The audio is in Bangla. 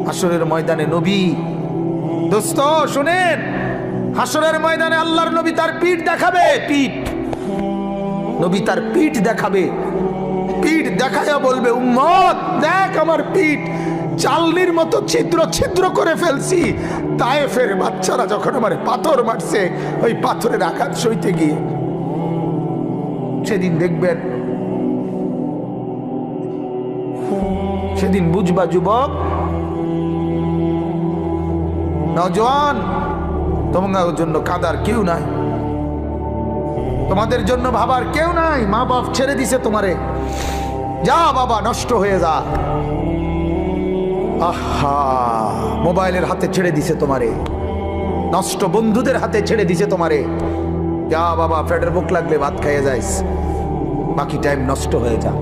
হাসরের ময়দানে নবী, দোস্ত শুনেন, হাসরের ময়দানে আল্লাহর নবী তার পিঠ দেখাবে, পিঠ, নবী তার পিঠ দেখাবে, পিঠ দেখায়া বলবে, উম্মত দেখ আমার পিঠ, চালনির মতো ছিদ্র ছিদ্র করে ফেলছি। তায়েফের বাচ্চারা যখন আমার পাথর মারছে, ওই পাথরের আঘাত সইতে গিয়ে। সেদিন দেখবেন, সেদিন বুঝবা যুবক, নওজোয়ান, তোমার জন্য কাদার কেউ নাই, তোমাদের জন্য ভাবার কেউ নাই। মা বাপ ছেড়ে দিছে তোমারে, যা বাবা নষ্ট হয়ে যা। আহা, মোবাইলের হাতে ছেড়ে দিছে তোমারে, নষ্ট বন্ধুদের হাতে ছেড়ে দিছে তোমারে, যা বাবা পেটের ভুক লাগলে ভাত খাইয়ে যাইস, বাকি টাইম নষ্ট হয়ে যা।